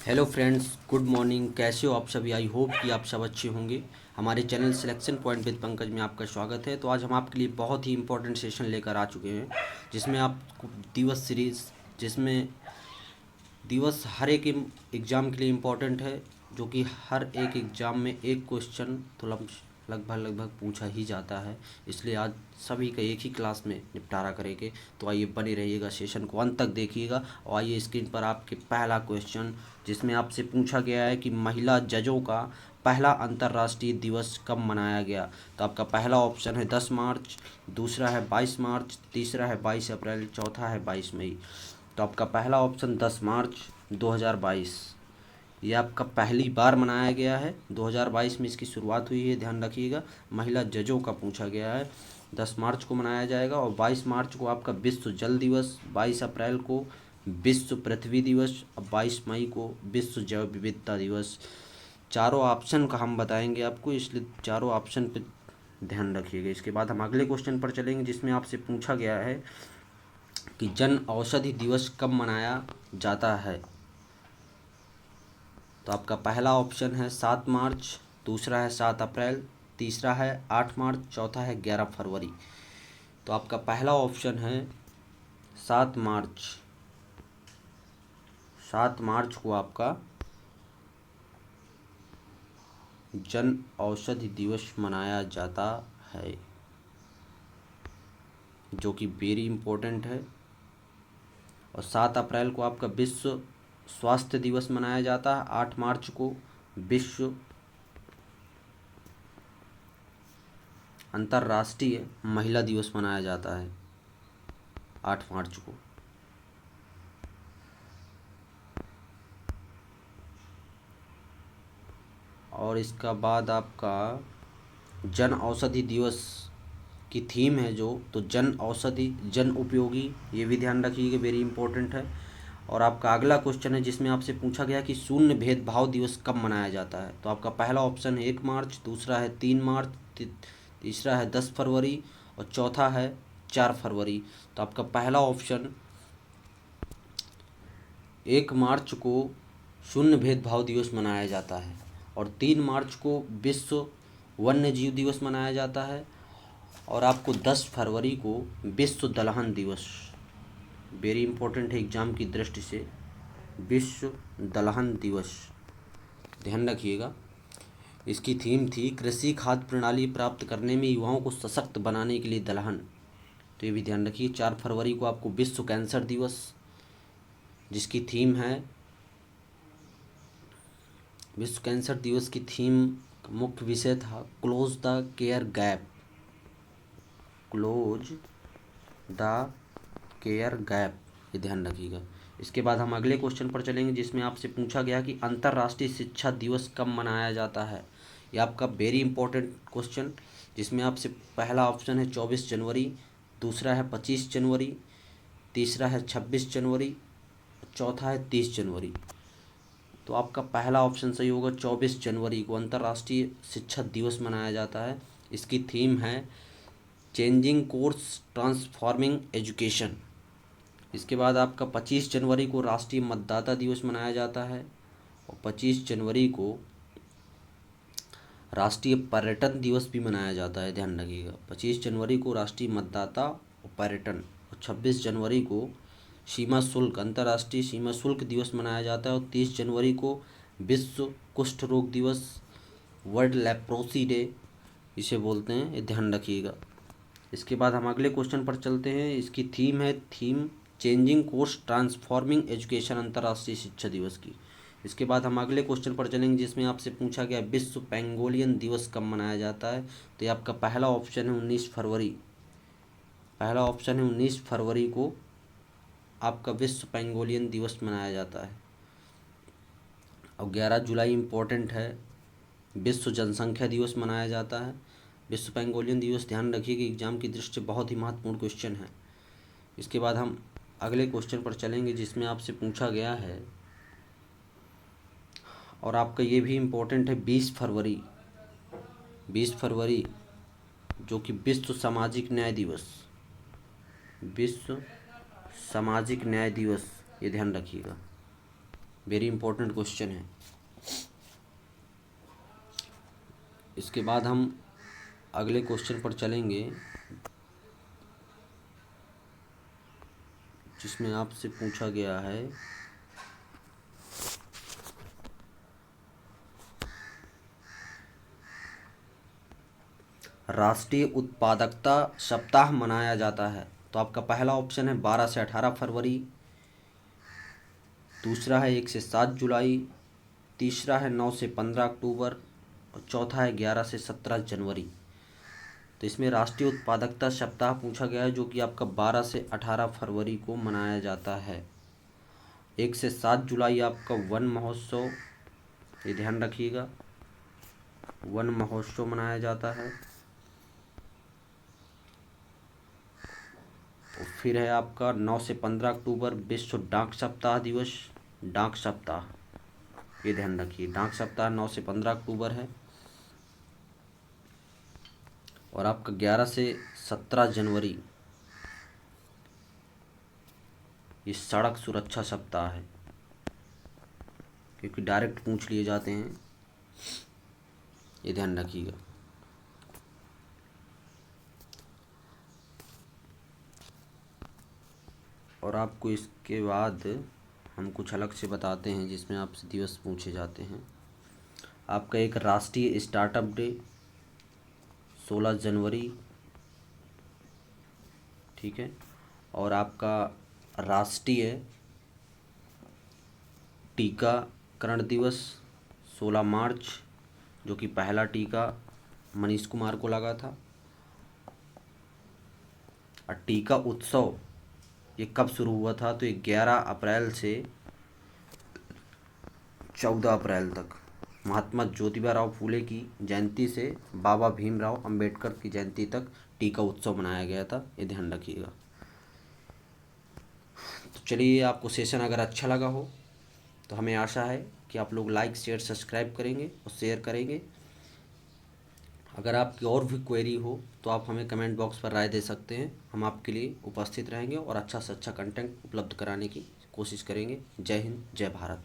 Hello friends, good morning. कैसे हो आप सभी? आई होप कि आप सब अच्छे होंगे। हमारे channel selection point with Pankaj में आपका स्वागत है। तो आज हम आपके लिए बहुत ही इंपॉर्टेंट सेशन लेकर आ चुके हैं, जिसमें आप दिवस सीरीज, जिसमें दिवस हर एक एग्ज़ाम के लिए इम्पोर्टेंट है, जो कि हर एक एग्ज़ाम में एक क्वेश्चन तो लगभग पूछा ही जाता है। इसलिए आज सभी का एक ही क्लास में निपटारा करेंगे। तो आइए बने रहिएगा, सेशन को अंत तक देखिएगा। और आइए स्क्रीन पर आपके पहला क्वेश्चन, जिसमें आपसे पूछा गया है कि महिला जजों का पहला अंतर्राष्ट्रीय दिवस कब मनाया गया। तो आपका पहला ऑप्शन है 10 मार्च, दूसरा है 22 मार्च, तीसरा है 22 अप्रैल, चौथा है 22 मई। तो आपका पहला ऑप्शन 10 मार्च 2022, ये आपका पहली बार मनाया गया है। 2022 में इसकी शुरुआत हुई है, ध्यान रखिएगा। महिला जजों का पूछा गया है। 10 मार्च को मनाया जाएगा और 22 मार्च को आपका विश्व जल दिवस, 22 अप्रैल को विश्व पृथ्वी दिवस और 22 मई को विश्व जैव विविधता दिवस। चारों ऑप्शन का हम बताएंगे आपको, इसलिए चारों ऑप्शन पे ध्यान रखिएगा। इसके बाद हम अगले क्वेश्चन पर चलेंगे, जिसमें आपसे पूछा गया है कि जन औषधि दिवस कब मनाया जाता है। तो आपका पहला ऑप्शन है 7 मार्च, दूसरा है 7 अप्रैल, तीसरा है 8 मार्च, चौथा है 11 फरवरी। तो आपका पहला ऑप्शन है 7 मार्च। 7 मार्च को आपका जन औषधि दिवस मनाया जाता है, जो कि वेरी इम्पोर्टेंट है। और 7 अप्रैल को आपका विश्व स्वास्थ्य दिवस मनाया जाता है। 8 मार्च को विश्व अंतर्राष्ट्रीय महिला दिवस मनाया जाता है, 8 मार्च को। और इसका बाद आपका जन औषधि दिवस की थीम है जो, तो जन औषधि जन उपयोगी, ये भी ध्यान रखिएगा, वेरी इंपॉर्टेंट है। और आपका अगला क्वेश्चन है, जिसमें आपसे पूछा गया कि शून्य भेदभाव दिवस कब मनाया जाता है। तो आपका पहला ऑप्शन है 1 मार्च, दूसरा है 3 मार्च, तीसरा है 10 फरवरी और चौथा है 4 फरवरी। तो आपका पहला ऑप्शन 1 मार्च को शून्य भेदभाव दिवस मनाया जाता है और 3 मार्च को विश्व वन्य जीव दिवस मनाया जाता है और आपको 10 फरवरी को विश्व दलहन दिवस, वेरी इंपॉर्टेंट है एग्जाम की दृष्टि से, विश्व दलहन दिवस, ध्यान रखिएगा। इसकी थीम थी कृषि खाद्य प्रणाली प्राप्त करने में युवाओं को सशक्त बनाने के लिए दलहन। तो ये भी ध्यान रखिए। 4 फरवरी को आपको विश्व कैंसर दिवस, जिसकी थीम है, विश्व कैंसर दिवस की थीम मुख्य विषय था close the care gap, close the care gap, ये ध्यान रखिएगा। इसके बाद हम अगले क्वेश्चन पर चलेंगे, जिसमें आपसे पूछा गया कि अंतर्राष्ट्रीय शिक्षा दिवस कब मनाया जाता है। ये आपका वेरी इंपॉर्टेंट क्वेश्चन, जिसमें आपसे पहला ऑप्शन है 24 जनवरी, दूसरा है 25 जनवरी, तीसरा है 26 जनवरी, चौथा है 30 जनवरी। तो आपका पहला ऑप्शन सही होगा, 24 जनवरी को अंतर्राष्ट्रीय शिक्षा दिवस मनाया जाता है। इसकी थीम है चेंजिंग कोर्स ट्रांसफॉर्मिंग एजुकेशन। इसके बाद आपका 25 जनवरी को राष्ट्रीय मतदाता दिवस मनाया जाता है और 25 जनवरी को राष्ट्रीय पर्यटन दिवस भी मनाया जाता है, ध्यान रखिएगा। 25 जनवरी को राष्ट्रीय मतदाता और पर्यटन, और 26 जनवरी को सीमा शुल्क, अंतर्राष्ट्रीय सीमा शुल्क दिवस मनाया जाता है और 30 जनवरी को विश्व कुष्ठ रोग दिवस, वर्ल्ड लेप्रोसी डे इसे बोलते हैं, ये ध्यान रखिएगा। इसके बाद हम अगले क्वेश्चन पर चलते हैं। इसकी थीम है चेंजिंग कोर्स ट्रांसफॉर्मिंग एजुकेशन, अंतर्राष्ट्रीय शिक्षा दिवस की। इसके बाद हम अगले क्वेश्चन पर चलेंगे, जिसमें आपसे पूछा गया विश्व पेंगोलियन दिवस कब मनाया जाता है। तो ये आपका पहला ऑप्शन है 19 फरवरी, पहला ऑप्शन है 19 फरवरी को आपका विश्व पेंगोलियन दिवस मनाया जाता है। और 11 जुलाई इम्पोर्टेंट है, विश्व जनसंख्या दिवस मनाया जाता है। विश्व पेंगोलियन दिवस, ध्यान रखिए कि एग्जाम की दृष्टि से बहुत ही महत्वपूर्ण क्वेश्चन है। इसके बाद हम अगले क्वेश्चन पर चलेंगे, जिसमें आपसे पूछा गया है, और आपका ये भी इम्पोर्टेंट है, 20 फरवरी, 20 फरवरी जो कि विश्व सामाजिक न्याय दिवस, विश्व सामाजिक न्याय दिवस, ये ध्यान रखिएगा। वेरी इंपॉर्टेंट क्वेश्चन है। इसके बाद हम अगले क्वेश्चन पर चलेंगे, जिसमें आपसे पूछा गया है राष्ट्रीय उत्पादकता सप्ताह मनाया जाता है। तो आपका पहला ऑप्शन है 12 से 18 फरवरी, दूसरा है 1 से 7 जुलाई, तीसरा है 9 से 15 अक्टूबर और चौथा है 11 से 17 जनवरी। तो इसमें राष्ट्रीय उत्पादकता सप्ताह पूछा गया है, जो कि आपका 12 से 18 फरवरी को मनाया जाता है। 1 से 7 जुलाई आपका वन महोत्सव, ये ध्यान रखिएगा, वन महोत्सव मनाया जाता है। और फिर है आपका 9 से 15 अक्टूबर विश्व डाक सप्ताह दिवस, डाक सप्ताह, ये ध्यान रखिए, डाक सप्ताह 9 से 15 अक्टूबर है। और आपका 11 से 17 जनवरी ये सड़क सुरक्षा सप्ताह है, क्योंकि डायरेक्ट पूछ लिए जाते हैं, ये ध्यान रखिएगा। और आपको इसके बाद हम कुछ अलग से बताते हैं, जिसमें आपसे दिवस पूछे जाते हैं। आपका एक राष्ट्रीय स्टार्टअप डे 16 जनवरी, ठीक है। और आपका राष्ट्रीय टीकाकरण दिवस 16 मार्च, जो कि पहला टीका मनीष कुमार को लगा था। और टीका उत्सव ये कब शुरू हुआ था? तो 11 अप्रैल से 14 अप्रैल तक, महात्मा ज्योतिबा राव फूले की जयंती से बाबा भीमराव अंबेडकर की जयंती तक टीका उत्सव मनाया गया था, ये ध्यान रखिएगा। तो चलिए, आपको सेशन अगर अच्छा लगा हो तो हमें आशा है कि आप लोग लाइक शेयर सब्सक्राइब करेंगे और शेयर करेंगे। अगर आपकी और भी क्वेरी हो तो आप हमें कमेंट बॉक्स पर राय दे सकते हैं, हम आपके लिए उपस्थित रहेंगे और अच्छा से अच्छा कंटेंट उपलब्ध कराने की कोशिश करेंगे। जय हिंद, जय भारत।